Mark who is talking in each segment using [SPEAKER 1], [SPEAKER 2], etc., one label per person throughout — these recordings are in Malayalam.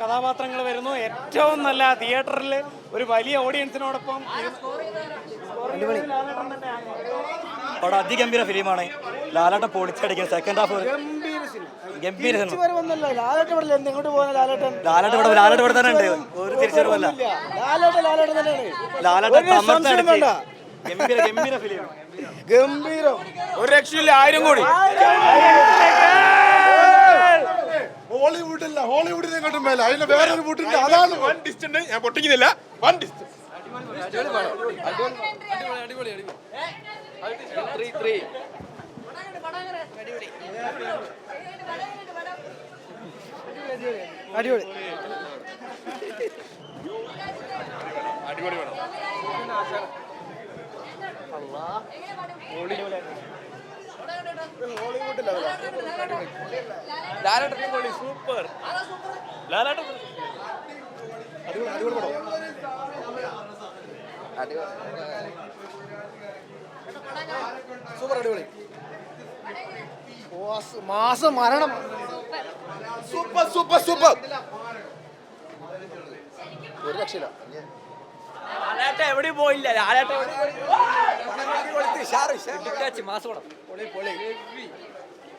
[SPEAKER 1] കഥാപാത്രങ്ങൾ വരുന്നു. ഏറ്റവും നല്ല തിയേറ്ററിൽ ഒരു വലിയ ഓഡിയൻസിനോടൊപ്പം
[SPEAKER 2] അവിടെ അതിഗംഭീര ഫിലിമാണ്. ലാലേട്ട പൊളിച്ചടിക്കുന്ന സെക്കൻഡ് ഹാഫ് ഗംഭീര. ലാലേട്ട ഇവിടെ തന്നെ ഉണ്ട്, ഒരു തിരിച്ചറിവല്ല. ഗംഭീര ഫിലിം,
[SPEAKER 1] ഗംഭീരം, ഒരു രക്ഷയില്ല. 1000 കോടി
[SPEAKER 3] ഹോളിവുഡില്ല, ഹോളിവുഡിനെ കണ്ടും മേലെ അതിന് വേറൊരു വീട്ടുണ്ട്. അതാണ് വൺ ഡിസ്റ്റന്റ്. ഞാൻ പൊട്ടിക്കുന്നില്ല. One distant.
[SPEAKER 1] അടിപൊളി
[SPEAKER 3] അടിപൊളി വേണം.
[SPEAKER 1] സൂപ്പർ.
[SPEAKER 3] സൂപ്പർ അടിപൊളി.
[SPEAKER 1] മാസം മരണം.
[SPEAKER 3] Super super super. ഒരു രക്ഷയില്ല.
[SPEAKER 1] എവിടെയും പോയില്ല.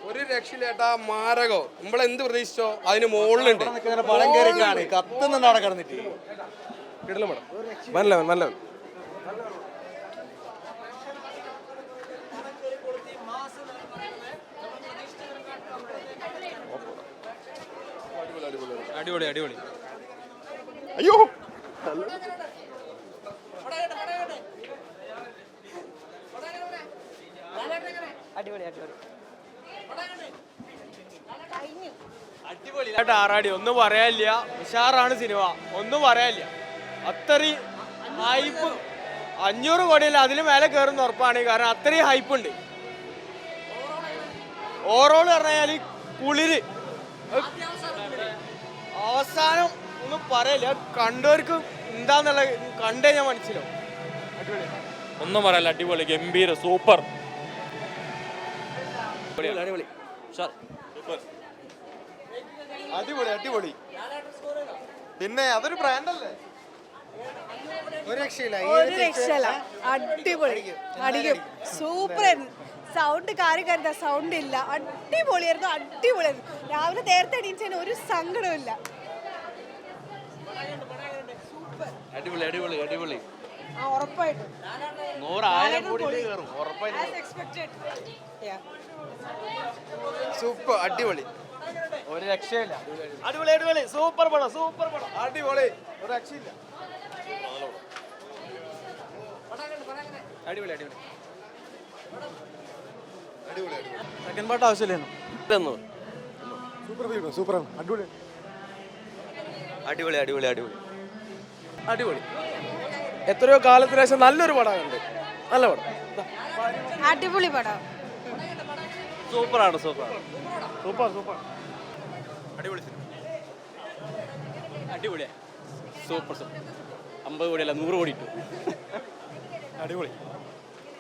[SPEAKER 3] ഒരു രക്ഷയില്ലേട്ടാ. മാരകോ. നമ്മളെന്ത് പ്രതീക്ഷിച്ചോ അതിന് മുകളിലുണ്ട്.
[SPEAKER 2] പടം കയറി കത്തുന്നുണ്ട് അവിടെ കിടന്നിട്ട്.
[SPEAKER 3] കിടല പടം. നല്ല നല്ല
[SPEAKER 1] അടിപൊളി അടിപൊളി.
[SPEAKER 3] അയ്യോ
[SPEAKER 1] അടിപൊളി അടിപൊളി അടിപൊളി. ആറാടി ഒന്നും പറയാനില്ല. ഉഷാറാണ് സിനിമ, ഒന്നും പറയാനില്ല. അത്രയും ഹൈപ്പ്. 500 കോടിയല്ല, അതിന് മേലെ കയറുന്ന ഉറപ്പാണ്. കാരണം അത്രയും ഹൈപ്പ് ഉണ്ട്. ഓവറോൾ പറഞ്ഞാൽ കുളിര്. അവസാനം ഒന്നും പറയില്ല. കണ്ടവർക്ക് എന്താന്നുള്ള കണ്ടേ ഞാൻ മനസ്സിലാവും. അടിപൊളി, ഒന്നും പറയല്ല. അടിപൊളി, ഗംഭീര, സൂപ്പർ.
[SPEAKER 2] അടിപൊളി
[SPEAKER 3] അടിപൊളി അടിപൊളി. പിന്നെ അതൊരു ബ്രാൻഡല്ലേ.
[SPEAKER 4] ഒരു രക്ഷയില്ല. അടിപൊളി അടിക്കും. സൂപ്പർ ആയിരുന്നു. സൗണ്ട് കാര്യം സൗണ്ട് ഇല്ല. അടിപൊളിയായിരുന്നു, അടിപൊളിയായിരുന്നു. രാവിലെ നേരത്തെ എണീച്ചതിന് ഒരു സങ്കടമില്ല.
[SPEAKER 1] അടിപൊളി അടിപൊളി അടിപൊളി.
[SPEAKER 4] ഉറപ്പായിട്ടും
[SPEAKER 1] 100,000 കോടി കയറും ഉറപ്പായിട്ടും.
[SPEAKER 3] സൂപ്പർ അടിപൊളി.
[SPEAKER 1] ഒരു രക്ഷയില്ല. അടിപൊളി അടിപൊളി. സൂപ്പർ പടം, സൂപ്പർ പടം.
[SPEAKER 3] അടിപൊളി, ഒരു രക്ഷയില്ല.
[SPEAKER 1] അടിപൊളി അടിപൊളി.
[SPEAKER 2] സെക്കൻഡ് പാർട്ട് ആവശ്യമില്ലായിരുന്നു.
[SPEAKER 3] Super film, super. അടിപൊളി
[SPEAKER 2] അടിപൊളി അടിപൊളി അടിപൊളി
[SPEAKER 1] അടിപൊളി. എത്രയോ കാലത്തിന് ശേഷം നല്ലൊരു പടമുണ്ട്. നല്ല പടം,
[SPEAKER 4] അടിപൊളി പടം.
[SPEAKER 1] സൂപ്പറാണ്. Super super super.
[SPEAKER 2] അടിപൊളി സിനിമ.
[SPEAKER 1] അടിപൊളിയാ. Super super. 50 കോടിയല്ല 100 കോടി ഇട്ടു.
[SPEAKER 3] അടിപൊളി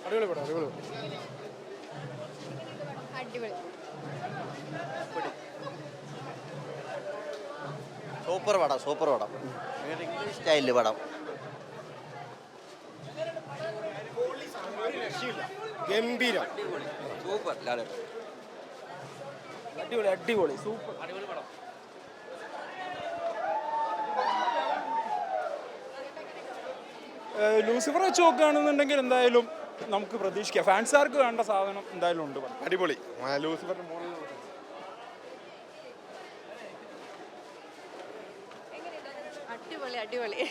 [SPEAKER 3] അടിപൊളി പടം. അടിപൊളി
[SPEAKER 4] അടിപൊളി.
[SPEAKER 2] സൂപ്പർ പടം, സൂപ്പർ പടം. ഇംഗ്ലീഷ് സ്റ്റൈലില് പടം.
[SPEAKER 3] ഗംഭീരം.
[SPEAKER 2] സൂപ്പർ. ലാലേട്ടൻ
[SPEAKER 1] അടിപൊളി അടിപൊളി. സൂപ്പർ അടിപൊളി പടം.
[SPEAKER 5] ലൂസിഫർ വെച്ച് നോക്കുകയാണെന്നുണ്ടെങ്കിൽ എന്തായാലും നമുക്ക് പ്രതീക്ഷിക്കാം. ഫാൻസുകാർക്ക് വേണ്ട സാധനം എന്തായാലും ഉണ്ട്.
[SPEAKER 3] അടിപൊളി. ലൂസിഫറിന്റെ
[SPEAKER 4] അടിപൊളി അടിപൊളി.